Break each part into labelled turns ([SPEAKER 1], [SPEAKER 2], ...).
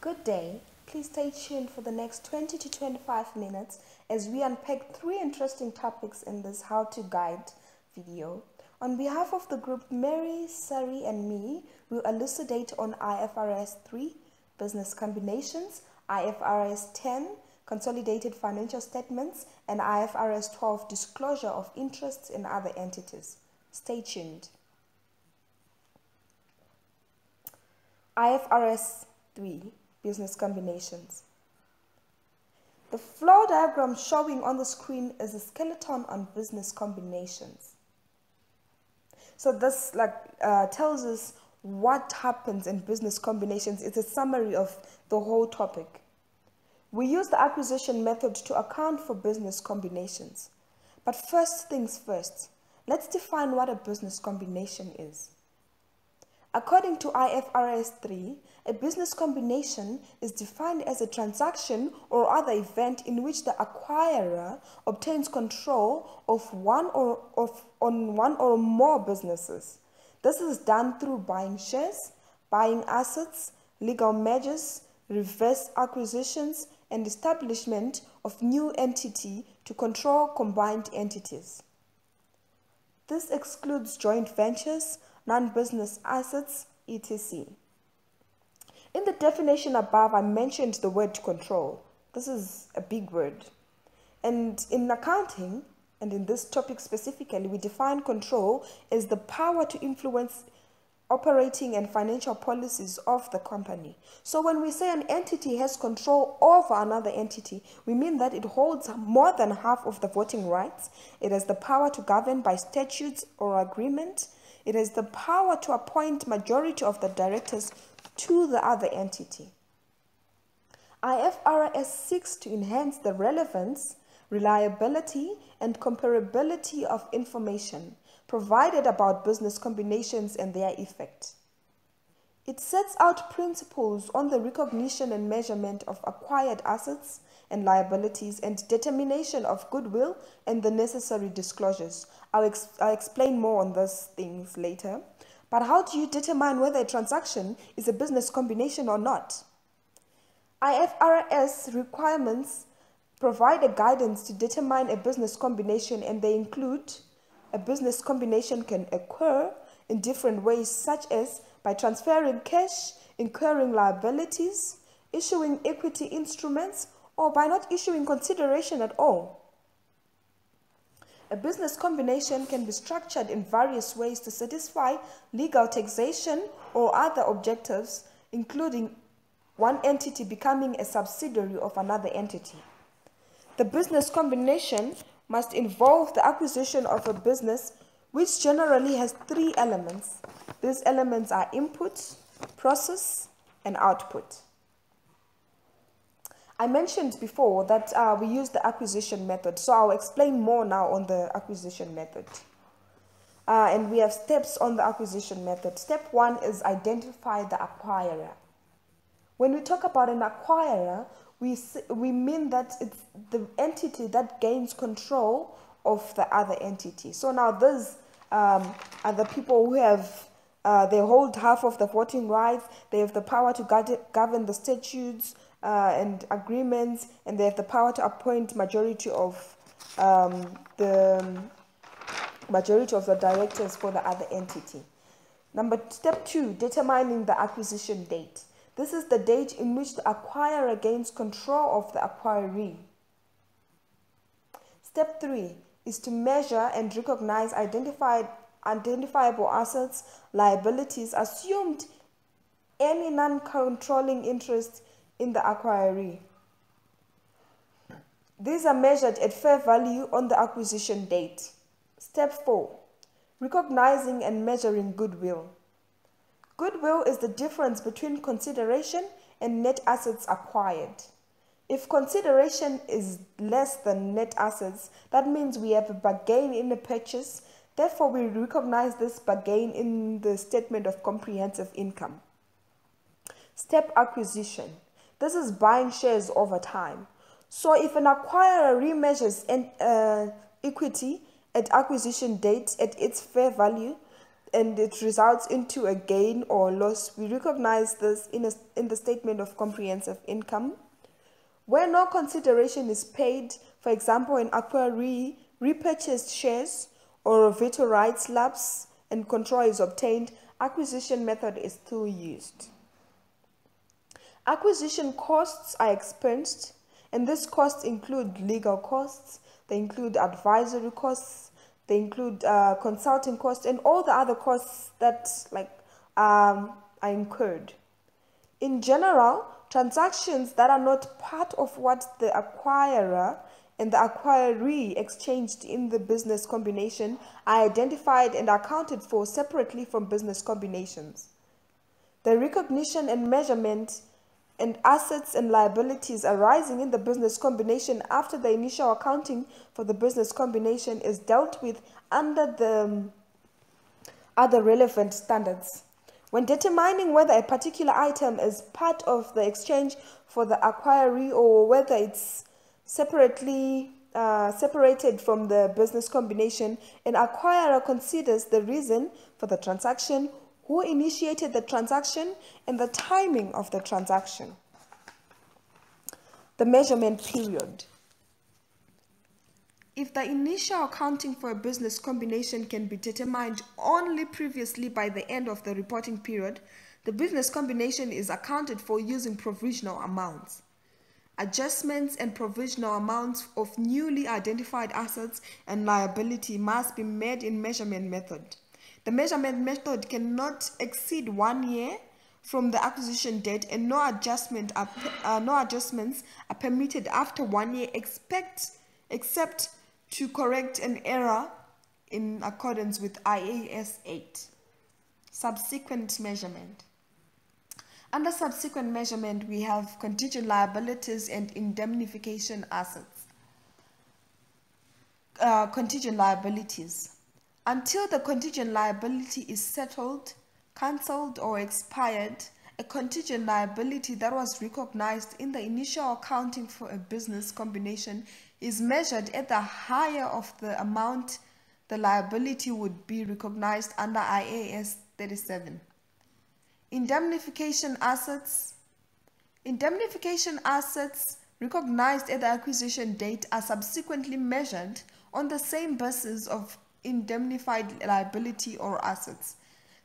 [SPEAKER 1] Good day. Please stay tuned for the next 20 to 25 minutes as we unpack 3 interesting topics in this how-to guide video. On behalf of the group, Mary, Sari and me will elucidate on IFRS 3, business combinations, IFRS 10, consolidated financial statements, and IFRS 12, disclosure of interests in other entities. Stay tuned. IFRS 3, business combinations. The flow diagram showing on the screen is a skeleton on business combinations. So this tells us what happens in business combinations. It's a summary of the whole topic. We use the acquisition method to account for business combinations. But first things first, let's define what a business combination is. According to IFRS 3, a business combination is defined as a transaction or other event in which the acquirer obtains control of one or more businesses. This is done through buying shares, buying assets, legal mergers, reverse acquisitions, and establishment of new entity to control combined entities. This excludes joint ventures, non-business assets, etc. In the definition above, I mentioned the word control. This is a big word. And in accounting, and in this topic specifically, we define control as the power to influence operating and financial policies of the company. So when we say an entity has control over another entity, we mean that it holds more than half of the voting rights. It has the power to govern by statutes or agreement. It has the power to appoint majority of the directors to the other entity. IFRS seeks to enhance the relevance, reliability, and comparability of information provided about business combinations and their effect. It sets out principles on the recognition and measurement of acquired assets and liabilities and determination of goodwill and the necessary disclosures. I'll explain more on those things later. But how do you determine whether a transaction is a business combination or not? IFRS requirements provide a guidance to determine a business combination, and they include: a business combination can occur in different ways, such as by transferring cash, incurring liabilities, issuing equity instruments, or by not issuing consideration at all. A business combination can be structured in various ways to satisfy legal, taxation, or other objectives, including one entity becoming a subsidiary of another entity. The business combination must involve the acquisition of a business, which generally has 3 elements. These elements are input, process, and output. I mentioned before that we use the acquisition method, so I'll explain more now on the acquisition method. And we have steps on the acquisition method. Step 1 is identify the acquirer. When we talk about an acquirer, we mean that it's the entity that gains control of the other entity. So now those are the people who have, they hold half of the voting rights, they have the power to govern the statutes and agreements, and they have the power to appoint majority of the directors for the other entity. Step 2, determining the acquisition date. This is the date in which the acquirer gains control of the acquiree. Step 3 is to measure and recognize identifiable assets, liabilities, assumed any non-controlling interest in the acquiree. These are measured at fair value on the acquisition date. Step 4, recognizing and measuring goodwill. Goodwill is the difference between consideration and net assets acquired. If consideration is less than net assets, that means we have a bargain in the purchase. Therefore, we recognize this bargain in the statement of comprehensive income. Step acquisition. This is buying shares over time. So if an acquirer remeasures equity at acquisition date at its fair value, and it results into a gain or loss, we recognize this in the statement of comprehensive income. Where no consideration is paid, for example, an acquirer repurchased shares or veto rights lapse and control is obtained, acquisition method is still used. Acquisition costs are expensed, and these costs include legal costs, they include advisory costs, they include consulting costs, and all the other costs that are incurred. In general, transactions that are not part of what the acquirer and the acquiree exchanged in the business combination are identified and accounted for separately from business combinations. The recognition and measurement and assets and liabilities arising in the business combination after the initial accounting for the business combination is dealt with under the other relevant standards. When determining whether a particular item is part of the exchange for the acquiree or whether it's separated from the business combination, an acquirer considers the reason for the transaction, who initiated the transaction, and the timing of the transaction. The measurement period. If the initial accounting for a business combination can be determined only previously by the end of the reporting period, the business combination is accounted for using provisional amounts. Adjustments and provisional amounts of newly identified assets and liability must be made in measurement method. The measurement method cannot exceed 1 year from the acquisition date, and no adjustments are permitted after 1 year except to correct an error in accordance with IFRS 8. Subsequent measurement. Under subsequent measurement, we have contingent liabilities and indemnification assets. Contingent liabilities. Until the contingent liability is settled, cancelled, or expired, a contingent liability that was recognized in the initial accounting for a business combination is measured at the higher of the amount the liability would be recognized under IAS 37. Indemnification assets. Indemnification assets recognized at the acquisition date are subsequently measured on the same basis of indemnified liability or assets,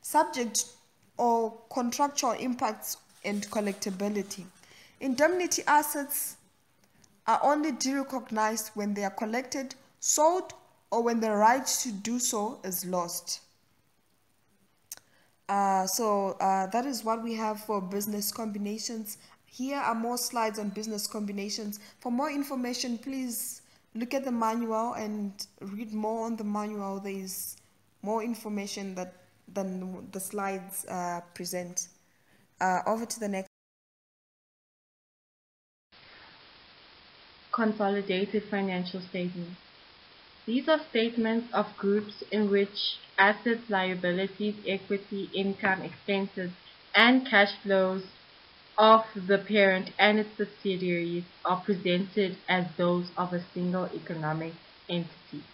[SPEAKER 1] subject or contractual impacts and collectability. Indemnity assets are only derecognized when they are collected, sold, or when the right to do so is lost. That is what we have for business combinations. Here are more slides on business combinations. For more information, please look at the manual and read more on the manual. There is more information than the slides present. Over to the next.
[SPEAKER 2] Consolidated financial statements. These are statements of groups in which assets, liabilities, equity, income, expenses, and cash flows of the parent and its subsidiaries are presented as those of a single economic entity.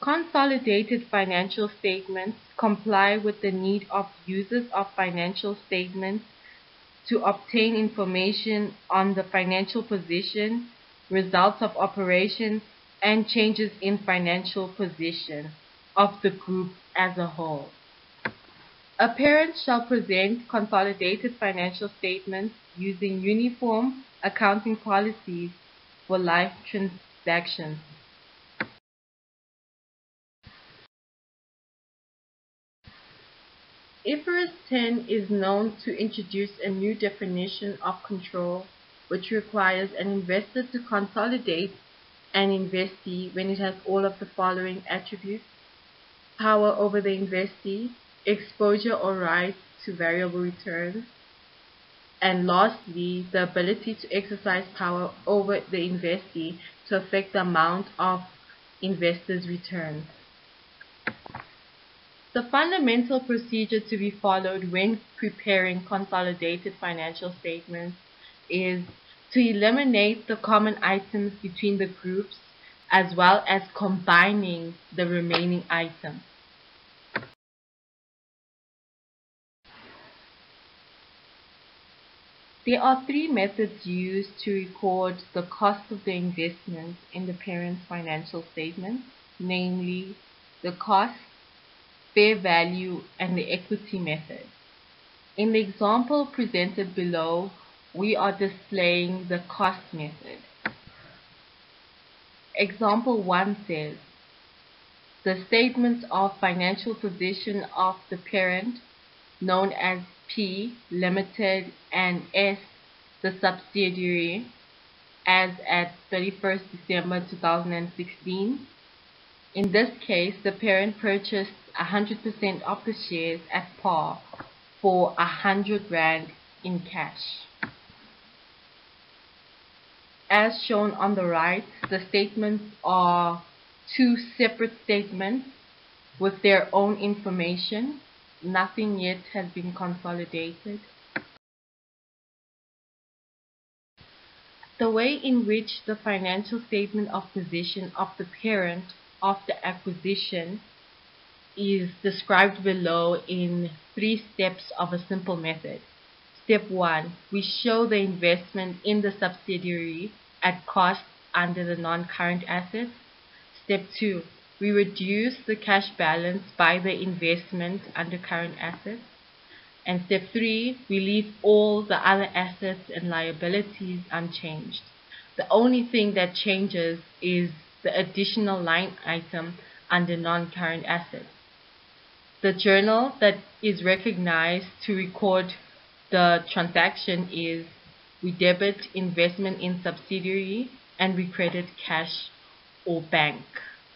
[SPEAKER 2] Consolidated financial statements comply with the need of users of financial statements to obtain information on the financial position, results of operations, and changes in financial position of the group as a whole. A parent shall present consolidated financial statements using uniform accounting policies for life transactions. IFRS 10 is known to introduce a new definition of control, which requires an investor to consolidate an investee when it has all of the following attributes: power over the investee, exposure or rights to variable returns, and lastly, the ability to exercise power over the investee to affect the amount of investors' returns. The fundamental procedure to be followed when preparing consolidated financial statements is to eliminate the common items between the groups as well as combining the remaining items. There are three methods used to record the cost of the investment in the parent's financial statement, namely the cost, fair value, and the equity method. In the example presented below, we are displaying the cost method. Example 1 says, the statements of financial position of the parent, known as P Limited and S the subsidiary, as at 31st December 2016. In this case, the parent purchased 100% of the shares at par for 100 Rand in cash. As shown on the right, the statements are two separate statements with their own information. Nothing yet has been consolidated. The way in which the financial statement of position of the parent after acquisition is described below in 3 steps of a simple method. Step 1. We show the investment in the subsidiary at cost under the non-current assets. Step 2. We reduce the cash balance by the investment under current assets. And step 3, we leave all the other assets and liabilities unchanged. The only thing that changes is the additional line item under non-current assets. The journal that is recognized to record the transaction is we debit investment in subsidiary and we credit cash or bank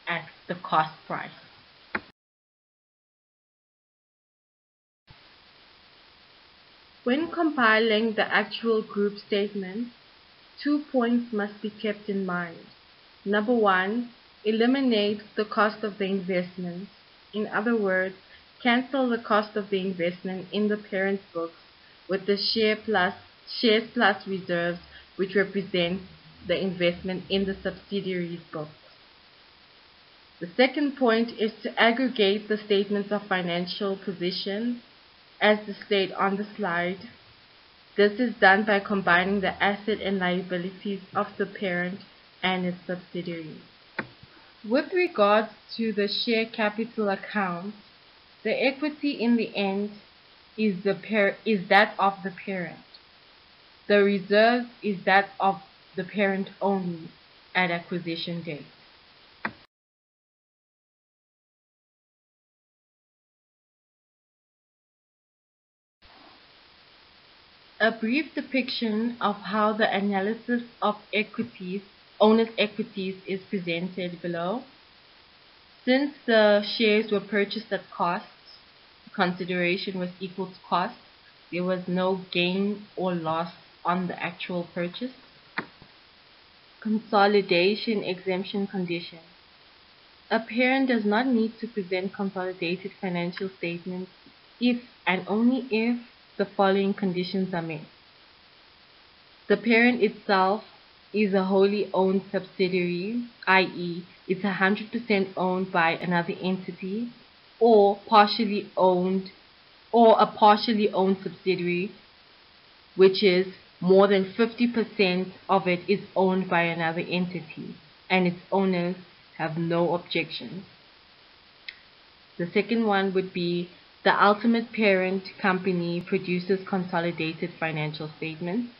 [SPEAKER 2] at the cost price. When compiling the actual group statement, 2 points must be kept in mind. Number 1, eliminate the cost of the investment. In other words, cancel the cost of the investment in the parent's books with the shares plus reserves, which represent the investment in the subsidiary's books. The second point is to aggregate the statements of financial position as displayed on the slide. This is done by combining the asset and liabilities of the parent and its subsidiaries. With regards to the share capital account, the equity in the end is that of the parent. The reserve is that of the parent only at acquisition date. A brief depiction of how the analysis of owner's equities is presented below. Since the shares were purchased at cost, consideration was equal to cost, there was no gain or loss on the actual purchase. Consolidation exemption condition. A parent does not need to present consolidated financial statements if and only if the following conditions are met. The parent itself is a wholly owned subsidiary, i.e., it's 100% owned by another entity, or a partially owned subsidiary, which is more than 50% of it is owned by another entity, and its owners have no objections. The second one would be the ultimate parent company produces consolidated financial statements.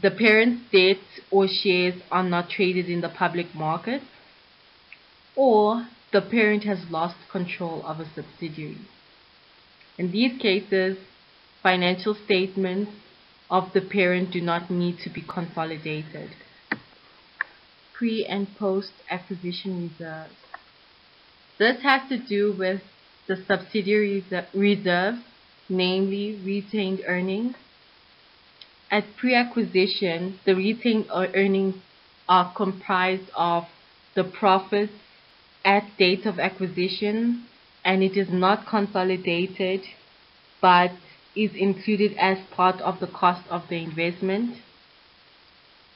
[SPEAKER 2] The parent's debts or shares are not traded in the public market, or the parent has lost control of a subsidiary. In these cases, financial statements of the parent do not need to be consolidated. Pre- and post-acquisition reserves. This has to do with the subsidiary reserves, namely retained earnings. At pre-acquisition, the retained earnings are comprised of the profits at date of acquisition, and it is not consolidated but is included as part of the cost of the investment.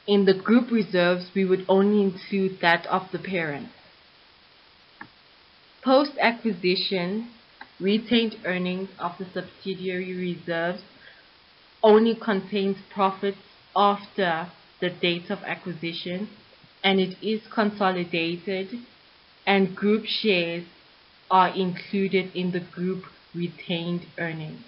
[SPEAKER 2] In the group reserves, we would only include that of the parent. Post-acquisition, retained earnings of the subsidiary reserves only contains profits after the date of acquisition, and it is consolidated, and group shares are included in the group retained earnings.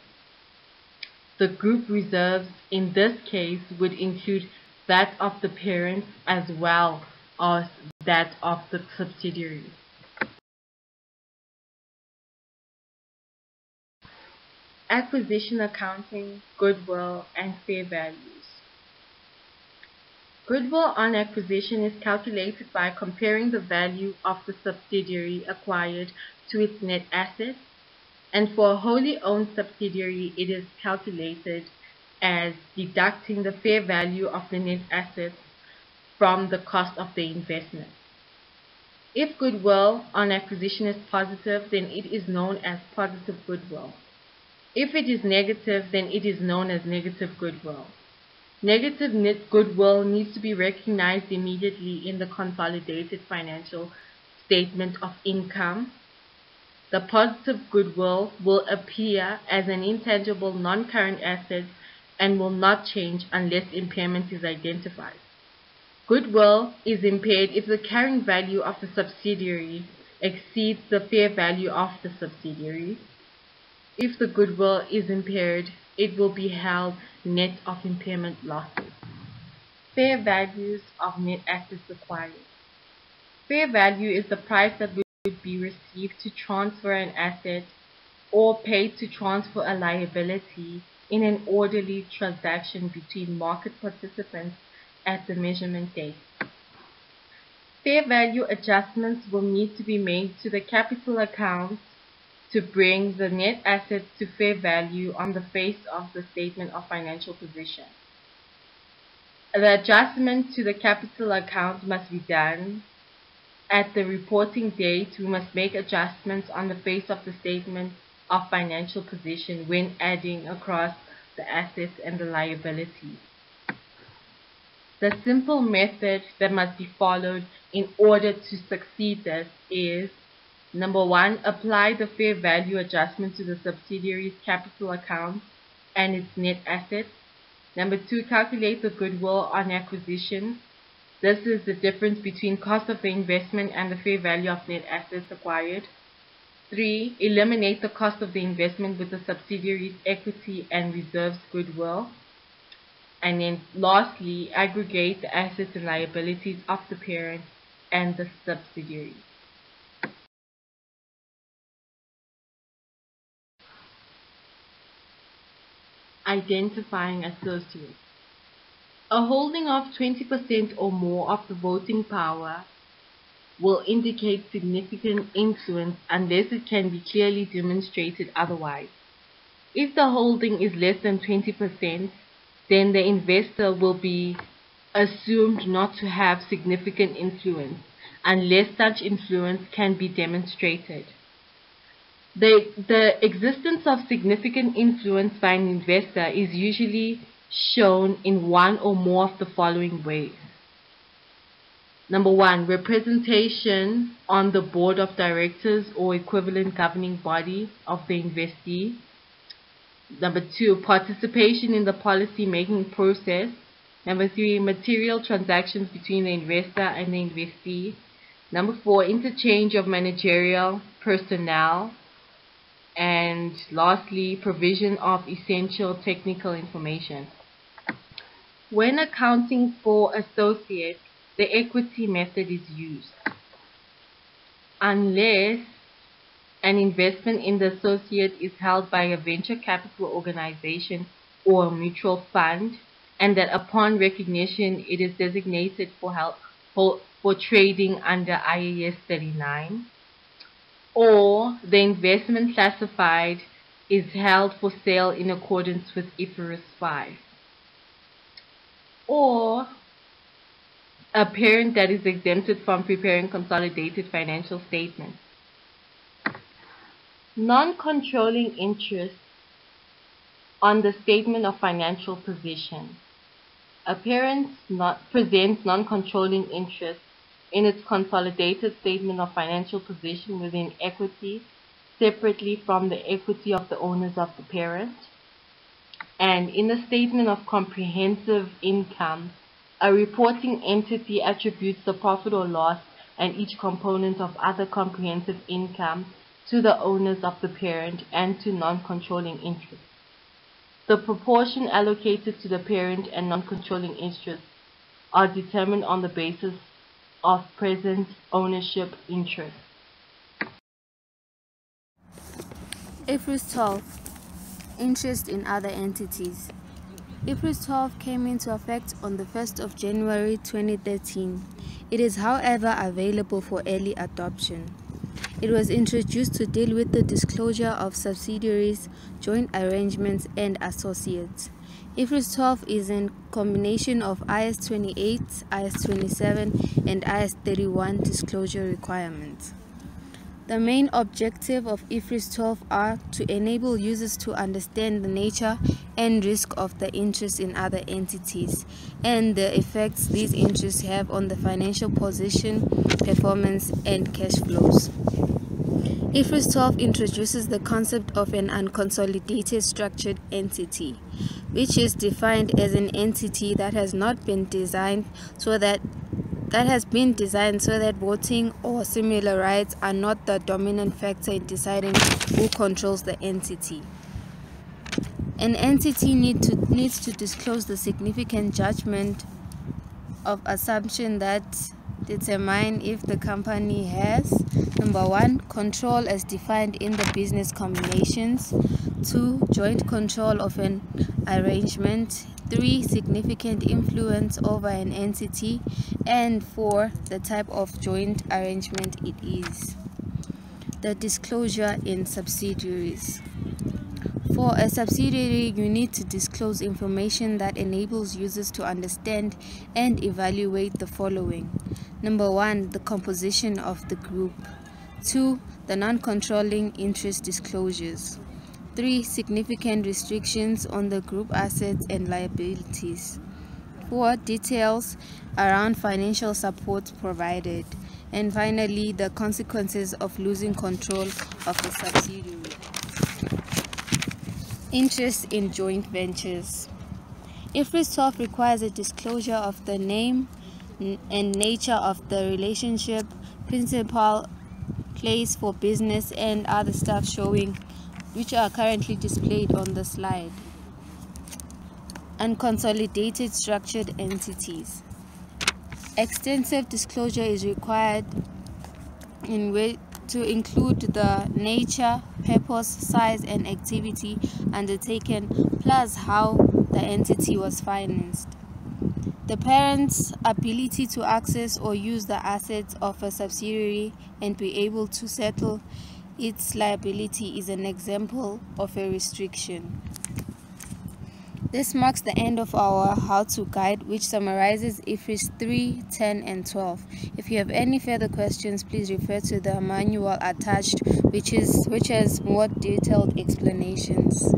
[SPEAKER 2] The group reserves in this case would include that of the parent as well as that of the subsidiary. Acquisition accounting, goodwill, and fair values. Goodwill on acquisition is calculated by comparing the value of the subsidiary acquired to its net assets, and for a wholly owned subsidiary it is calculated as deducting the fair value of the net assets from the cost of the investment. If goodwill on acquisition is positive, then it is known as positive goodwill. If it is negative, then it is known as negative goodwill. Negative net goodwill needs to be recognized immediately in the consolidated financial statement of income. The positive goodwill will appear as an intangible non-current asset and will not change unless impairment is identified. Goodwill is impaired if the carrying value of the subsidiary exceeds the fair value of the subsidiary. If the goodwill is impaired, it will be held net of impairment losses. Fair values of net assets acquired. Fair value is the price that would be received to transfer an asset or paid to transfer a liability in an orderly transaction between market participants at the measurement date. Fair value adjustments will need to be made to the capital account to bring the net assets to fair value on the face of the statement of financial position. The adjustment to the capital account must be done at the reporting date. We must make adjustments on the face of the statement of financial position when adding across the assets and the liabilities. The simple method that must be followed in order to succeed this is: Number 1, apply the fair value adjustment to the subsidiary's capital account and its net assets. Number 2, calculate the goodwill on acquisition. This is the difference between cost of the investment and the fair value of net assets acquired. 3, eliminate the cost of the investment with the subsidiary's equity and reserves goodwill. And then lastly, aggregate the assets and liabilities of the parent and the subsidiary. Identifying associates. A holding of 20% or more of the voting power will indicate significant influence unless it can be clearly demonstrated otherwise. If the holding is less than 20%, then the investor will be assumed not to have significant influence unless such influence can be demonstrated. The existence of significant influence by an investor is usually shown in one or more of the following ways. Number 1, representation on the board of directors or equivalent governing body of the investee. Number 2, participation in the policy-making process. Number 3, material transactions between the investor and the investee. Number 4, interchange of managerial personnel. And lastly, provision of essential technical information. When accounting for associates, the equity method is used. Unless an investment in the associate is held by a venture capital organization or a mutual fund, and that upon recognition it is designated for trading under IAS 39, or the investment classified is held for sale in accordance with IFRS 5, or a parent that is exempted from preparing consolidated financial statements. Non-controlling interest on the statement of financial position. A parent presents non-controlling interest in its consolidated statement of financial position within equity, separately from the equity of the owners of the parent. And in the statement of comprehensive income, a reporting entity attributes the profit or loss and each component of other comprehensive income to the owners of the parent and to non-controlling interests. The proportion allocated to the parent and non-controlling interests are determined on the basis of present ownership interests.
[SPEAKER 3] IFRS 12. Interest in other entities. IFRS 12 came into effect on the 1st of January 2013. It is, however, available for early adoption. It was introduced to deal with the disclosure of subsidiaries, joint arrangements, and associates. IFRS 12 is a combination of IS 28, IS 27, and IS 31 disclosure requirements. The main objective of IFRS 12 are to enable users to understand the nature and risk of the interest in other entities and the effects these interests have on the financial position, performance, and cash flows. IFRS 12 introduces the concept of an unconsolidated structured entity, which is defined as an entity that has been designed so that voting or similar rights are not the dominant factor in deciding who controls the entity. An entity needs to disclose the significant judgment of assumption that determine if the company has: number 1, control as defined in the business combinations; 2, joint control of an arrangement; 3, significant influence over an entity; and 4, the type of joint arrangement it is. The disclosure in subsidiaries. For a subsidiary, you need to disclose information that enables users to understand and evaluate the following. Number 1, the composition of the group. 2, the non-controlling interest disclosures. 3, significant restrictions on the group assets and liabilities. 4, details around financial support provided. And finally, the consequences of losing control of the subsidiary. Interest in joint ventures. IFRS 12 requires a disclosure of the name and nature of the relationship, principal, place for business, and other stuff showing, which are currently displayed on the slide. Unconsolidated structured entities. Extensive disclosure is required to include the nature, purpose, size, and activity undertaken, plus how the entity was financed. The parent's ability to access or use the assets of a subsidiary and be able to settle its liability is an example of a restriction. This marks the end of our how-to guide, which summarizes IFRS 3, 10, and 12. If you have any further questions, please refer to the manual attached, which has more detailed explanations.